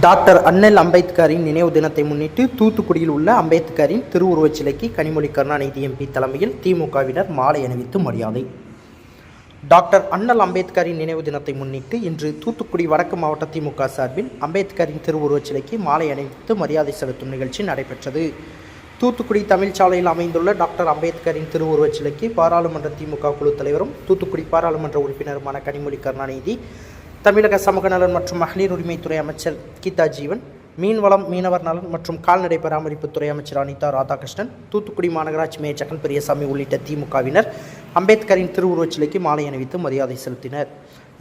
Doctor அண்ணல் அம்பேத்கரின் நினைவு தினத்தை முன்னிட்டு தூத்துக்குடியில் உள்ள அம்பேத்கரின் திருவுருவச் சிலைக்கு கனிமொழி கருணாநிதி எம்பி தலைமையில் திமுகவினர் மாலை அணிவித்து மரியாதை. டாக்டர் அண்ணல் அம்பேத்கரின் நினைவு தினத்தை முன்னிட்டு இன்று தூத்துக்குடி வடக்கு மாவட்ட திமுக சார்பில் அம்பேத்கரின் திருவுருவச் சிலைக்கு மாலை அணிவித்து மரியாதை செலுத்தும் நிகழ்ச்சி நடைபெற்றது. தூத்துக்குடி தமிழ்ச்சாலையில் அமைந்துள்ள டாக்டர் அம்பேத்கரின் திருவுருவச் சிலைக்கு பாராளுமன்ற திமுக குழு தலைவரும் தூத்துக்குடி பாராளுமன்ற உறுப்பினருமான கனிமொழி கருணாநிதி, தமிழக சமூக நலன் மற்றும் மகளிர் உரிமைத்துறை அமைச்சர் கீதா ஜீவன், மீன்வளம் மீனவர் நலன் மற்றும் கால்நடை பராமரிப்புத்துறை அமைச்சர் அனிதா ராதாகிருஷ்ணன், தூத்துக்குடி மாநகராட்சி மேயர் ஜெகன் பெரியசாமி உள்ளிட்ட திமுகவினர் அம்பேத்கரின் திருவுருவச் சிலைக்கு மாலை அணிவித்து மரியாதை செலுத்தினர்.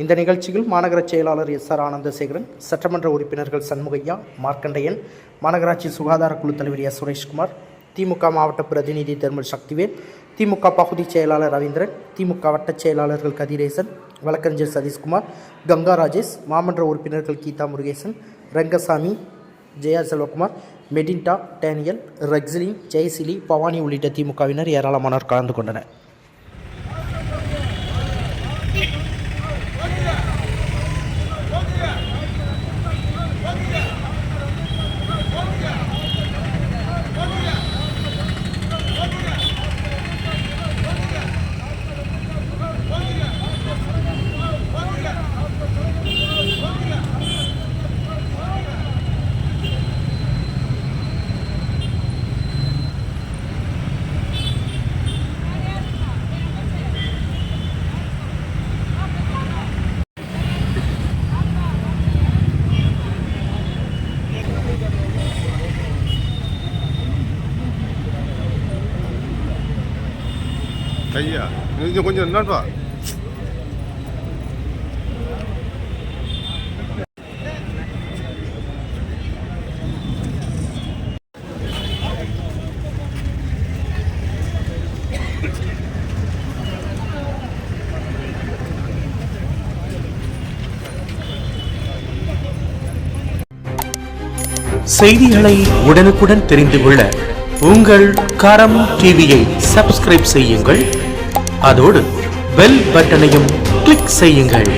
இந்த நிகழ்ச்சியில் மாநகர செயலாளர் SR ஆனந்தசேகரன், சட்டமன்ற உறுப்பினர்கள் சண்முகையா, மார்க்கண்டையன், மாநகராட்சி சுகாதார குழு தலைவர் S சுரேஷ்குமார், திமுக மாவட்ட பிரதிநிதி தெர்மல் சக்திவேல், திமுக பகுதி செயலாளர் ரவீந்திரன், திமுக வட்ட செயலாளர்கள் கதிரேசன், வழக்கறிஞர் சதீஷ்குமார், கங்கா ராஜேஷ், மாமன்ற உறுப்பினர்கள் கீதா முருகேசன், ரங்கசாமி, ஜெயா செல்வகுமார், மெடின்டா, டேனியல், ரெக்ஸிலின், ஜெயசிலி, பவானி உள்ளிட்ட திமுகவினர் ஏராளமானோர் கலந்து கொண்டனர். ஐயா இது கொஞ்சம் என்னப்பா செய்திகளை உடனுக்குடன் தெரிந்து கொள்ள உங்கள் கரம் டிவியை சப்ஸ்கிரைப் செய்யுங்கள். அதோடு பெல் பட்டனையும் கிளிக் செய்யுங்கள்.